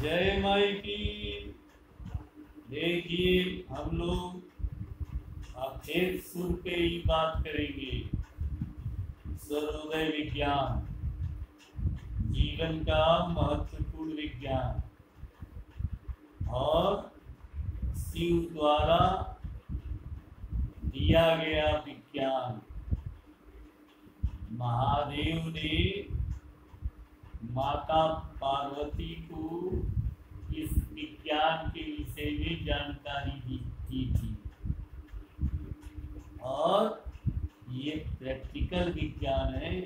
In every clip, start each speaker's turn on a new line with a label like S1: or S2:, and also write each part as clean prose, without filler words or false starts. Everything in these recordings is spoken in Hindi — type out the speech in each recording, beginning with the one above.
S1: जय माई की। देखिए हम लोग अब फिर सुर पे ही बात करेंगे। सर्वोदय विज्ञान, जीवन का महत्वपूर्ण विज्ञान और शिव द्वारा दिया गया विज्ञान। महादेव ने माता पार्वती को इस विज्ञान के विषय में जानकारी दी थी और ये प्रैक्टिकल विज्ञान है।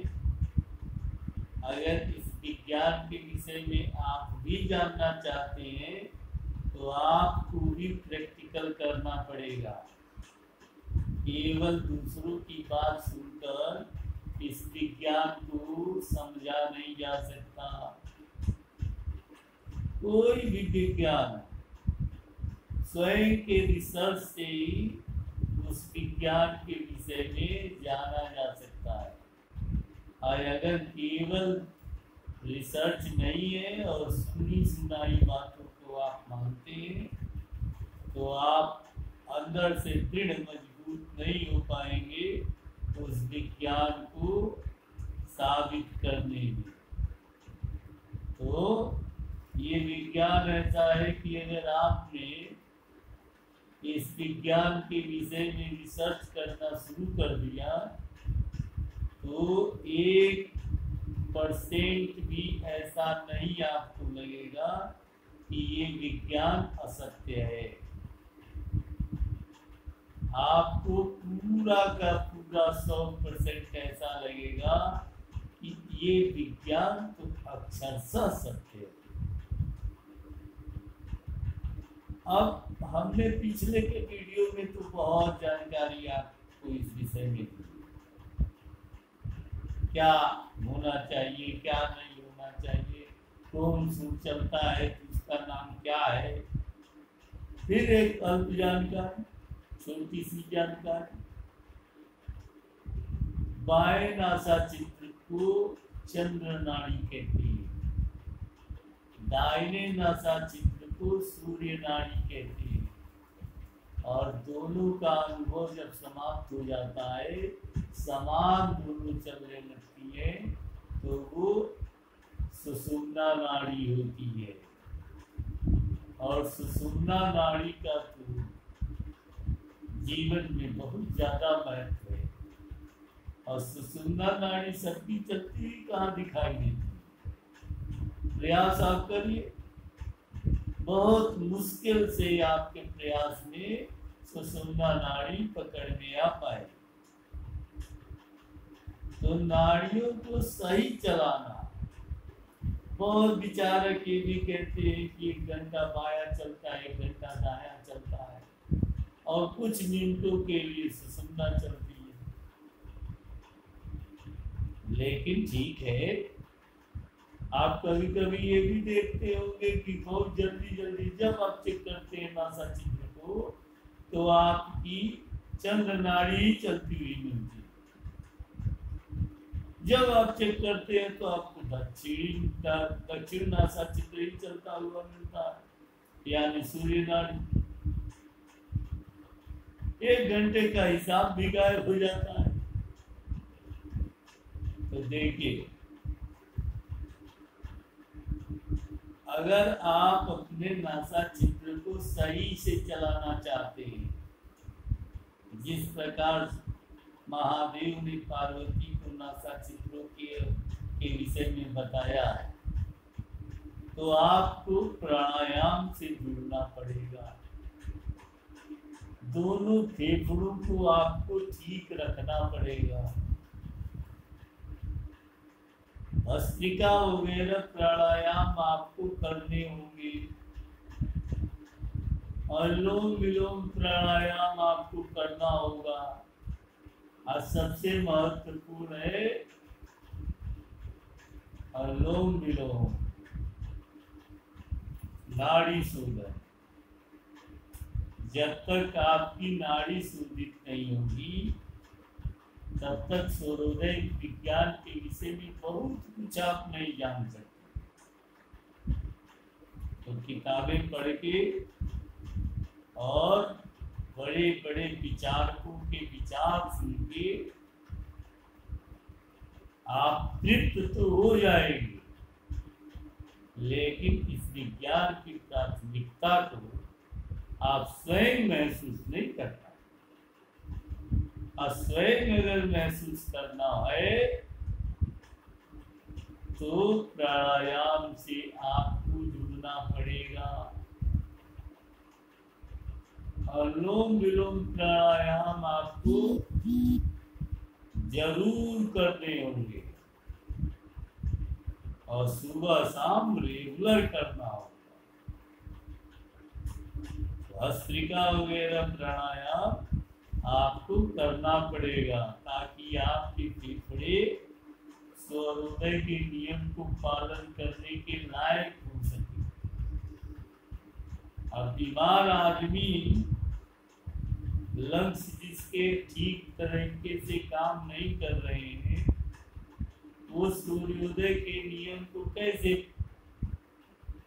S1: अगर इस विज्ञान के विषय में आप भी जानना चाहते हैं तो आपको भी प्रैक्टिकल करना पड़ेगा। केवल दूसरों की बात सुनकर इस विज्ञान को समझा नहीं जा सकता। कोई भी विज्ञान स्वयं के रिसर्च से ही उस विज्ञान के विषय में जाना जा सकता है। और अगर केवल रिसर्च नहीं है और सुनी सुनाई बातों को आप मानते हैं तो आप अंदर से दृढ़ मजबूत नहीं हो पाएंगे उस विज्ञान को साबित करने में। तो ये विज्ञान ऐसा है कि अगर आपने इस विज्ञान के विषय में रिसर्च करना शुरू कर दिया तो 1% भी ऐसा नहीं आपको लगेगा कि ये विज्ञान असत्य है। आपको पूरा का पूरा 100% ऐसा लगेगा कि ये विज्ञान तो अक्षरशः सत्य है। अब हमने पिछले के वीडियो में तो बहुत जानकारी आपको इस विषय में दी, क्या होना चाहिए क्या नहीं होना चाहिए, कौन सूर चलता है तो उसका नाम क्या है। फिर एक अल्प जानकारी, छोटी सी जानकारी, बाएं नासा चित्र को चंद्र नाड़ी कहते हैं, दाहिने नासा चित्र को सूर्य नाड़ी कहते हैं। और दोनों का अनुभव जब समाप्त हो जाता है, समान दोनों चलने लगती है तो वो सुषुम्ना नाड़ी होती है। और सुषुम्ना नाड़ी का तो जीवन में बहुत ज्यादा महत्व है। और सुषुम्ना नाड़ी सबकी चलती हुई कहाँ दिखाई देती। प्रयास आप करिए, बहुत मुश्किल से आपके प्रयास में सुषुम्ना नाड़ी पकड़ में आ पाए। तो नाड़ियों को सही चलाना, बहुत विचारक ये भी कहते हैं कि 1 घंटा बायां चलता है 1 घंटा दायां चलता है और कुछ मिनटों के लिए सुषुम्ना चलती है। लेकिन ठीक है, आप कभी कभी ये भी देखते होंगे कि बहुत जल्दी जल्दी जब आप चेक करते हैं नासा चित्र को तो आपकी चंद्र नाड़ी चलती हुई मिलती है। जब आप चेक करते हैं तो आपको दक्षिण नासा चित्र ही चलता हुआ मिलता है, यानी सूर्य नाड़ी। 1 घंटे का हिसाब भी गायब हो जाता है। तो देखिए, अगर आप अपने नासा चित्र को सही से चलाना चाहते हैं, जिस प्रकार महादेव ने पार्वती को नासा चित्रों के विषय में बताया है, तो आपको प्राणायाम से जुड़ना पड़ेगा। दोनों फेफड़ों को आपको ठीक रखना पड़ेगा। भस्त्रिका वगैरह प्राणायाम आपको करने होंगे, अनुलोम विलोम प्राणायाम आपको करना होगा। और सबसे महत्वपूर्ण है अनुलोम विलोम, नाड़ी शोधन। जब तक आपकी नाड़ी शोधित नहीं होगी तब तक सूर्योदय विज्ञान के विषय में बहुत कुछ आप नहीं जान सकते। तो किताबें पढ़ के और बड़े बड़े विचारकों के विचार सुन के आप तृप्त तो हो जाएंगे, लेकिन इस विज्ञान की प्राथमिकता को आप स्वयं महसूस नहीं कर पाए। और स्वयं अगर महसूस करना है तो प्राणायाम से आपको जुड़ना पड़ेगा। अनुलोम विलोम प्राणायाम आपको जरूर करने होंगे और सुबह शाम रेगुलर करना होगा। भस्त्रिका वगैरह प्राणायाम आपको करना पड़ेगा ताकि आपके फेफड़े स्वरोदय के नियम को पालन करने के लायक हो सके। अब बीमार आदमी लंग्स जिसके ठीक तरीके से काम नहीं कर रहे हैं, वो सूर्योदय के नियम को कैसे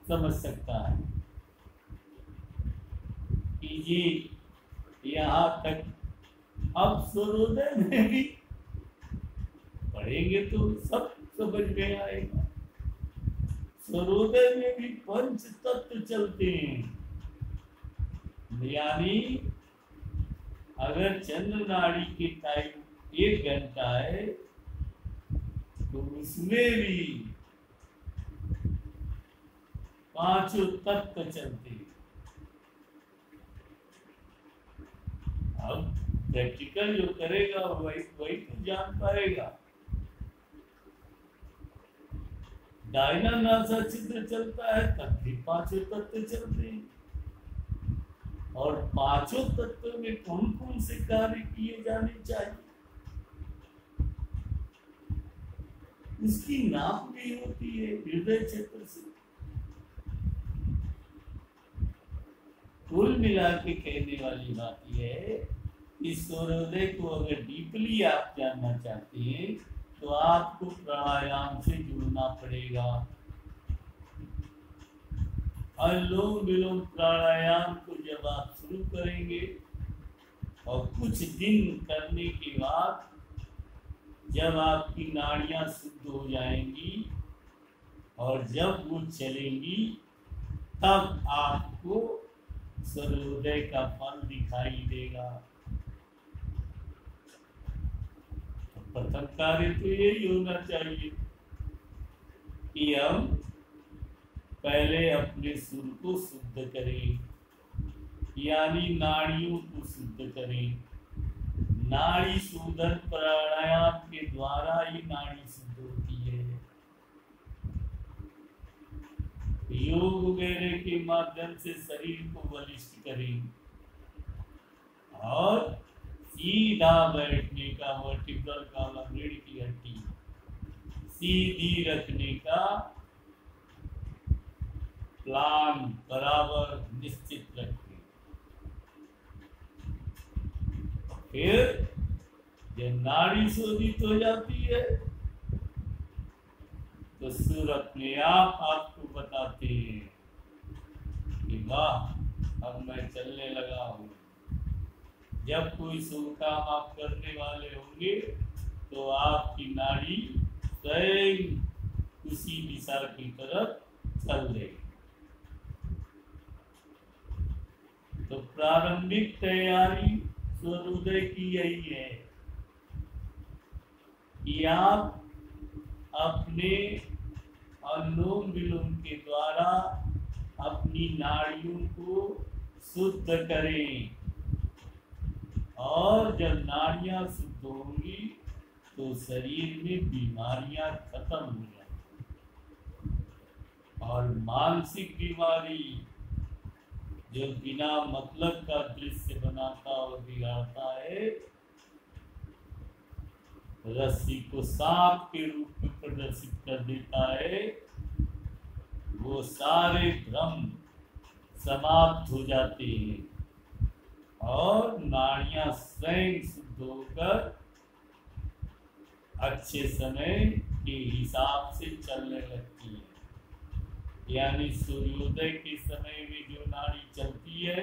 S1: समझ सकता है कि जी यहाँ तक। अब सूर्योदय में भी पढ़ेंगे तो सब समझ में आएगा। सूर्योदय में भी पंच तत्व चलते हैं, यानी अगर चंद्र नाड़ी के टाइम 1 घंटा है तो उसमें भी 5 तत्व चलते हैं। अब प्रैक्टिकल जो करेगा वही तो जान पाएगा। डायना नासा छिद्र चलता है तब भी 5 तत्व चलते हैं, और 5 तत्व में कौन कौन से कार्य किए जाने चाहिए उसकी नाप भी होती है हृदय क्षेत्र से। कुल मिला के कहने वाली बात यह है कि सूर्योदय को अगर डीपली आप जानना चाहते हैं तो आपको प्राणायाम से जुड़ना पड़ेगा। अनुलोम विलोम प्राणायाम को जब आप शुरू करेंगे और कुछ दिन करने के बाद जब आपकी नाड़ियां शुद्ध हो जाएंगी और जब वो चलेंगी तब आपको सूर्योदय का फल दिखाई देगा। तो प्रथम कार्य तो यही होना चाहिए कि हम पहले अपने सुर को शुद्ध करें, यानी नाड़ियों को शुद्ध करें। नाड़ी शोधन प्राणायाम के द्वारा ही नाड़ी शुद्ध होती है। योग वगैरह के माध्यम से शरीर को बलिष्ठ करें और सीधा बैठने का, वर्टिब्रल कॉलम रीढ़ की हड्डी सीधी रखने का प्लान बराबर निश्चित रखें। फिर जब नाड़ी शोधित हो जाती है तो सुर अपने आप आपको बताते हैं कि वाह अब मैं चलने लगा हूँ। जब कोई शुभ काम आप करने वाले होंगे तो आपकी नाड़ी स्वयं उसी दिशा की तरफ चल देगी। तो प्रारंभिक तैयारी सूर्योदय की यही है कि आप अपने अनुलोम विलोम के द्वारा अपनी नाड़ियों को शुद्ध करें, और जब नाड़ियां शुद्ध होंगी तो शरीर में बीमारियां खत्म हो जाएंगी। और मानसिक बीमारी जो बिना मतलब का दृश्य बनाता और बिगाड़ता है, रस्सी को सांप के रूप में प्रदर्शित कर देता है, वो सारे भ्रम समाप्त हो जाते हैं और नाड़ियां स्वयं शुद्ध होकर अच्छे समय के हिसाब से चलने लगती है। यानी सूर्योदय के समय में जो नाड़ी चलती है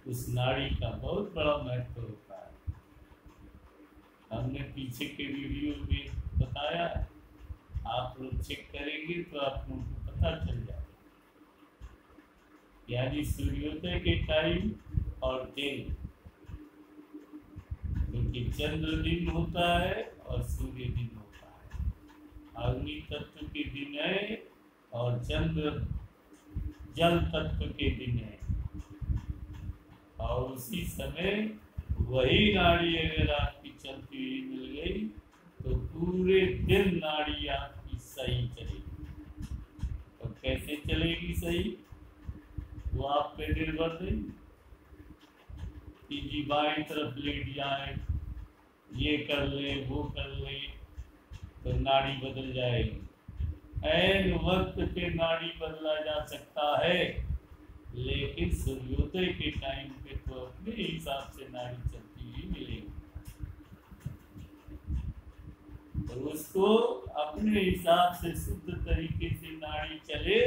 S1: उस नाड़ी का बहुत बड़ा महत्व होता है। हमने पीछे के वीडियो में बताया, आप लोग चेक करेंगे तो आप लोगों को पता चल जाएगा। यानी सूर्योदय के टाइम और दिन, क्योंकि चंद्र दिन होता है और सूर्य दिन होता है। अग्नि तत्व के दिन है और चंद्र जल तत्व के दिन है, और उसी समय वही नाड़ी अगर आपकी चलती हुई मिल गई तो पूरे दिन नाड़ी आपकी सही चलेगी। तो कैसे चलेगी सही, वो आप पे निर्भर नहीं कि जी बाईं तरफ लेट जाए, ये कर ले वो कर ले तो नाड़ी बदल जाएगी। ऐन वक्त पे नाड़ी बदला जा सकता है, लेकिन सूर्योदय के टाइम पे तो अपने हिसाब से नाड़ी चलती हुई मिलेगी। तो उसको अपने हिसाब से शुद्ध तरीके से नाड़ी चले,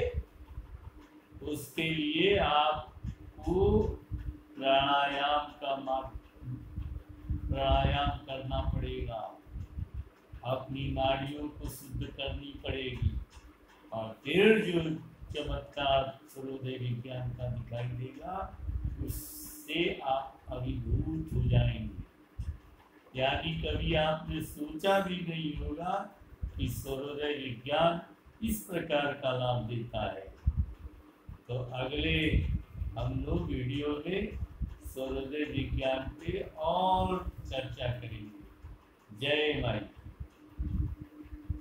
S1: उसके लिए आपको प्राणायाम करना पड़ेगा, अपनी नाड़ियों को शुद्ध करनी पड़ेगी, और फिर जो चमत्कार सूर्योदय विज्ञान का दिखाई देगा उससे आप अभिभूत हो जाएंगे। यानी कभी आपने सोचा भी नहीं होगा कि सूर्योदय विज्ञान इस प्रकार का लाभ देता है। तो अगले हम लोग वीडियो में सूर्योदय विज्ञान पे और चर्चा करेंगे। जय माई।